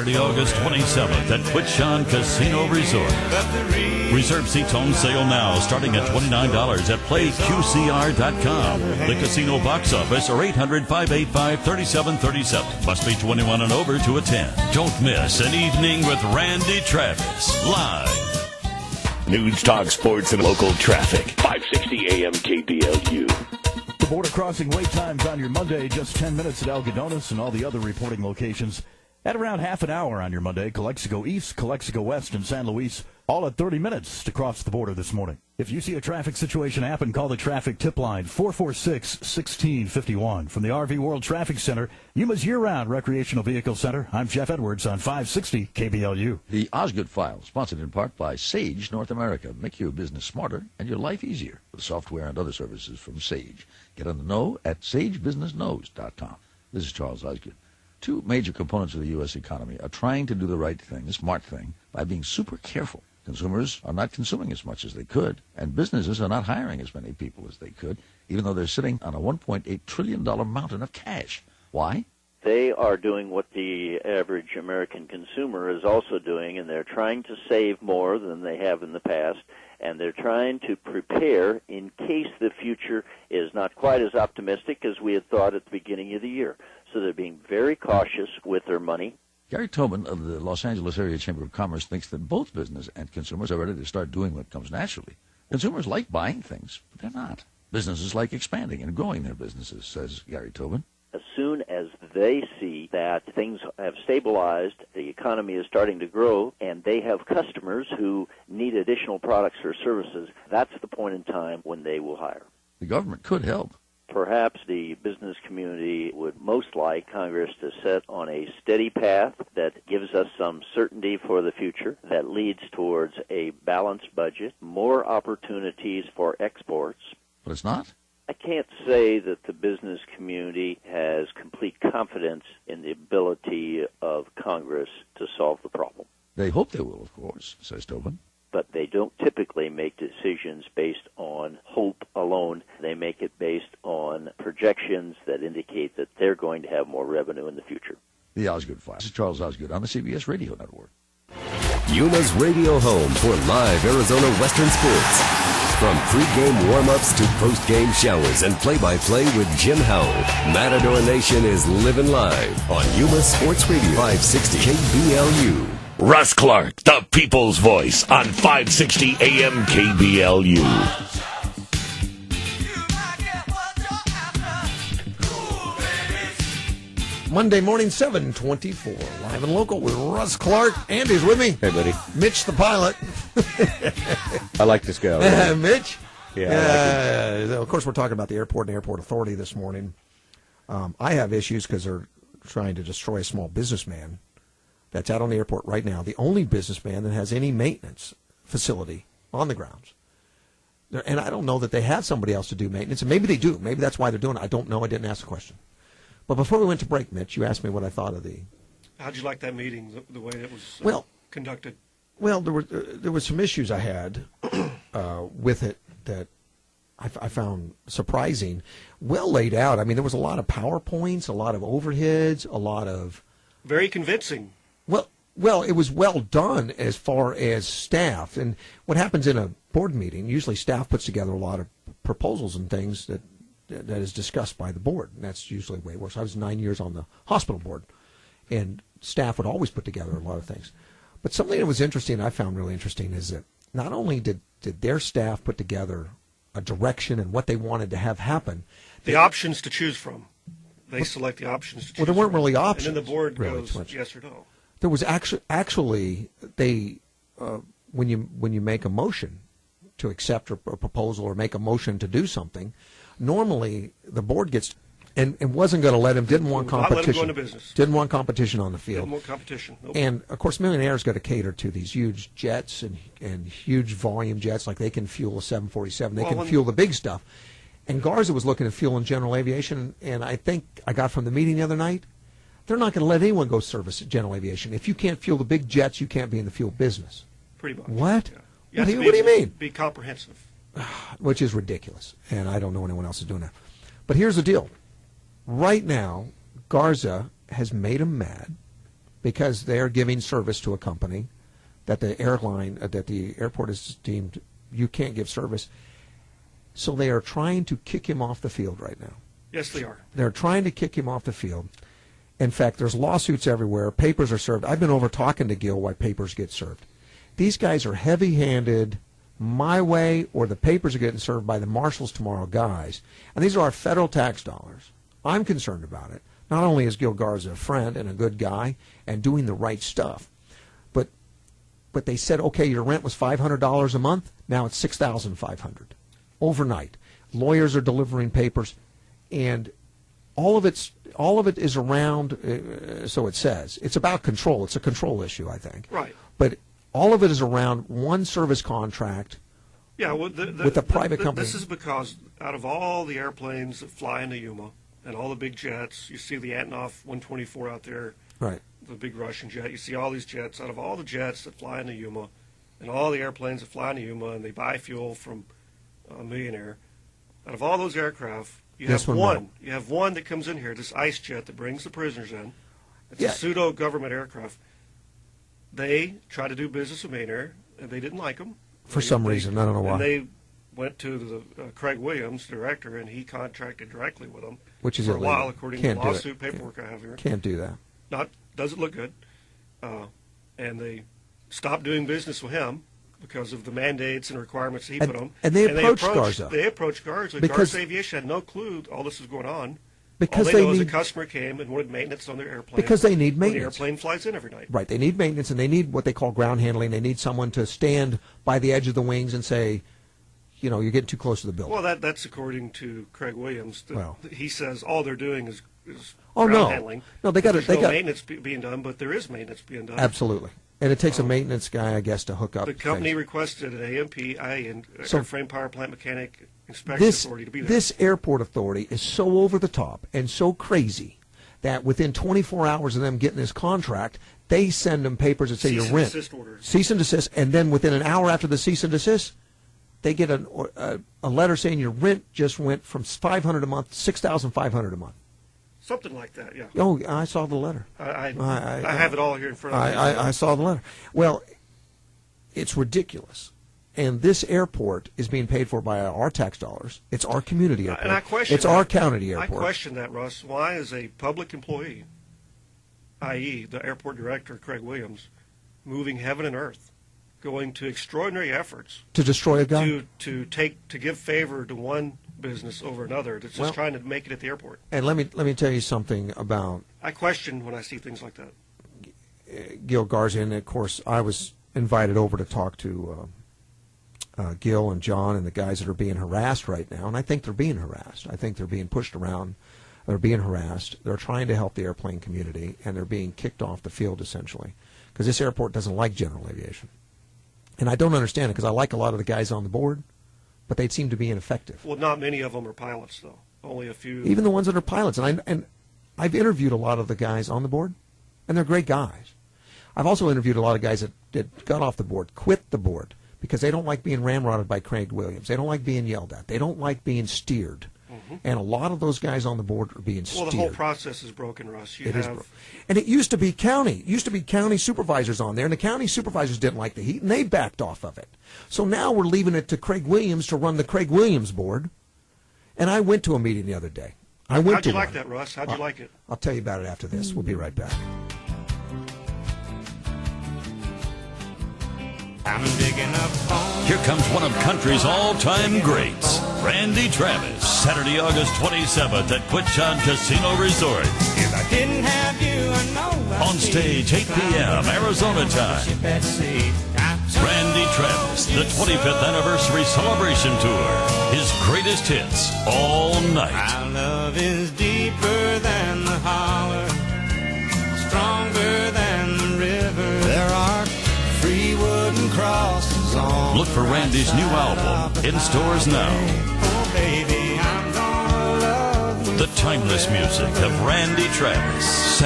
August 27th at Quitchan Casino Resort. Reserve seats on sale now, starting at $29 at playqcr.com. The casino box office are 800-585-3737. Must be 21 and over to attend. Don't miss an evening with Randy Travis, live. News, talk, sports, and local traffic. 560 AM KBLU. The border crossing wait times on your Monday, just 10 minutes at Algodones and all the other reporting locations. At around half an hour on your Monday, Calexico East, Calexico West, and San Luis, all at 30 minutes to cross the border this morning. If you see a traffic situation happen, call the traffic tip line 446-1651. From the RV World Traffic Center, Yuma's year-round recreational vehicle center, I'm Jeff Edwards on 560 KBLU. The Osgood File, sponsored in part by Sage North America. Make your business smarter and your life easier with software and other services from Sage. Get on the know at sagebusinessknows.com. This is Charles Osgood. Two major components of the U.S. economy are trying to do the right thing, the smart thing, by being super careful. Consumers are not consuming as much as they could, and businesses are not hiring as many people as they could, even though they're sitting on a $1.8 trillion mountain of cash. Why? They are doing what the average American consumer is also doing, and they're trying to save more than they have in the past, and they're trying to prepare in case the future is not quite as optimistic as we had thought at the beginning of the year. So they're being very cautious with their money. Gary Tobin of the Los Angeles Area Chamber of Commerce thinks that both business and consumers are ready to start doing what comes naturally. Consumers like buying things, but they're not. Businesses like expanding and growing their businesses, says Gary Tobin. As soon as they see that things have stabilized, the economy is starting to grow, and they have customers who need additional products or services, that's the point in time when they will hire. The government could help. Perhaps the business community would most like Congress to set on a steady path that gives us some certainty for the future, that leads towards a balanced budget, more opportunities for exports. But it's not? I can't say that the business community has complete confidence in the ability of Congress to solve the problem. They hope they will, of course, says Tobin. But they don't typically make decisions based on hope alone. They make it based on projections that indicate that they're going to have more revenue in the future. The Osgood File. This is Charles Osgood on the CBS Radio Network. Yuma's radio home for live Arizona Western sports. From pre-game warm-ups to post-game showers and play-by-play with Jim Howell, Matador Nation is living live on Yuma Sports Radio 560 KBLU. Russ Clark, the people's voice on 560 AM KBLU. Monday morning, 7:24. Live and local with Russ Clark. Andy's with me. Hey, buddy. Mitch, the pilot. I like this guy. Right? Mitch? Yeah. Of course, we're talking about the airport and airport authority this morning. I have issues because they're trying to destroy a small businessman that's out on the airport right now, the only businessman that has any maintenance facility on the grounds. And I don't know that they have somebody else to do maintenance. And maybe they do. Maybe that's why they're doing it. I don't know. I didn't ask the question. But before we went to break, Mitch, you asked me what I thought of the... How'd you like that meeting, the way it was conducted? Well, there were some issues I had with it that I found surprising. Well laid out. I mean, there was a lot of PowerPoints, a lot of overheads, a lot of... Very convincing. Well, it was well done as far as staff. And what happens in a board meeting, usually staff puts together a lot of proposals and things that is discussed by the board. And that's usually the way it works. I was 9 years on the hospital board, and staff would always put together a lot of things. But something that was interesting, I found really interesting, is that not only did their staff put together a direction and what they wanted to have happen. The options to choose from. They select the options to choose from. Well, there weren't really options. And then the board really goes yes or no. There was actually they when you make a motion to accept a proposal or make a motion to do something, normally the board gets and wasn't going to let him. Didn't want competition. Not let him go into business. Didn't want competition on the field. Didn't want competition. Nope. And of course, millionaires got to cater to these huge jets and huge volume jets. Like they can fuel a 747. They can fuel the big stuff. And Garza was looking at fuel in general aviation. And I think I got from the meeting the other night, they're not going to let anyone go service general aviation. If you can't fuel the big jets, you can't be in the fuel business. Pretty much. What? Yeah. What do you mean? Be comprehensive. Which is ridiculous, and I don't know anyone else is doing that. But here's the deal. Right now, Garza has made them mad because they are giving service to a company that the airport is deemed you can't give service. So they are trying to kick him off the field right now. Yes, they are. They're trying to kick him off the field. In fact, there's lawsuits everywhere. Papers are served. I've been over talking to Gil why papers get served. These guys are heavy-handed, my way, or the papers are getting served by the marshals tomorrow guys. And these are our federal tax dollars. I'm concerned about it. Not only is Gil Garza a friend and a good guy and doing the right stuff, but they said, okay, your rent was $500 a month. Now it's $6,500 overnight. Lawyers are delivering papers, and all of it is around. So it says it's about control. It's a control issue, I think. Right. But all of it is around one service contract. Yeah, well, with a private company. This is because out of all the airplanes that fly into Yuma and all the big jets, you see the Antonov 124 out there. Right. The big Russian jet. You see all these jets. Out of all the jets that fly into Yuma, and all the airplanes that fly into Yuma, and they buy fuel from a millionaire. Out of all those aircraft, you have one. You have one that comes in here, this ICE jet that brings the prisoners in. It's a pseudo-government aircraft. They tried to do business with Main Air, and they didn't like them. For some reason, I don't know why. And they went to the Craig Williams, director, and he contracted directly with them. Which is for illegal. a while, according to the lawsuit paperwork I have here. Can't do that. Doesn't look good. And they stopped doing business with him because of the mandates and requirements he put on. And they approached Garza. They approached Garza. Because Garza Aviation had no clue all this was going on. Because all they know is a customer came and wanted maintenance on their airplane. Because they need maintenance. The airplane flies in every night. Right. They need maintenance, and they need what they call ground handling. They need someone to stand by the edge of the wings and say, you're getting too close to the building. Well, that's according to Craig Williams. He says all they're doing is ground handling. No, they got maintenance being done, but there is maintenance being done. Absolutely. And it takes a maintenance guy, I guess, to hook up. The company requested an airframe power plant mechanic inspection authority to be there. This airport authority is so over the top and so crazy that within 24 hours of them getting this contract, they send them papers that say your rent. Cease and desist orders. Cease and desist, and then within an hour after the cease and desist, they get a letter saying your rent just went from $500 a month to $6,500 a month. Something like that, yeah. Oh, I saw the letter. I have it all here in front of me. I saw the letter. Well, it's ridiculous. And this airport is being paid for by our tax dollars. It's our community airport. And I question it's our county airport. I question that, Russ. Why is a public employee, i.e. the airport director, Craig Williams, moving heaven and earth, going to extraordinary efforts to destroy a guy? To give favor to one business over another that's just trying to make it at the airport. And let me tell you something about. I question when I see things like that. Gil Garza, and of course I was invited over to talk to Gil and John and the guys that are being harassed right now, and I think they're being harassed. I think they're being pushed around. They're being harassed. They're trying to help the airplane community, and they're being kicked off the field essentially because this airport doesn't like general aviation. And I don't understand it because I like a lot of the guys on the board, but they seem to be ineffective. Well, not many of them are pilots, though. Only a few. Even the ones that are pilots. And I've interviewed a lot of the guys on the board, and they're great guys. I've also interviewed a lot of guys that got off the board, quit the board, because they don't like being ramrodded by Craig Williams. They don't like being yelled at. They don't like being steered. Mm-hmm. And a lot of those guys on the board are being steered. Well, the whole process is broken, Russ. And it used to be county. It used to be county supervisors on there, and the county supervisors didn't like the heat, and they backed off of it. So now we're leaving it to Craig Williams to run the Craig Williams board. And I went to a meeting the other day. How'd you like that, Russ? How'd you like it? I'll tell you about it after this. We'll be right back. I'm digging up home. Here comes one of country's all-time greats, Randy Travis, Saturday, August 27th at Quitchan Casino Resort. If I didn't have you, I know on stage, 8 p.m. Arizona time. Randy Travis, the 25th anniversary celebration tour. His greatest hits all night. Our love is deeper than the holler, stronger than the river. There are free wooden crosses on. Look for Randy's new album in stores now. Oh, baby, I'm gonna love you. The timeless music of Randy Travis.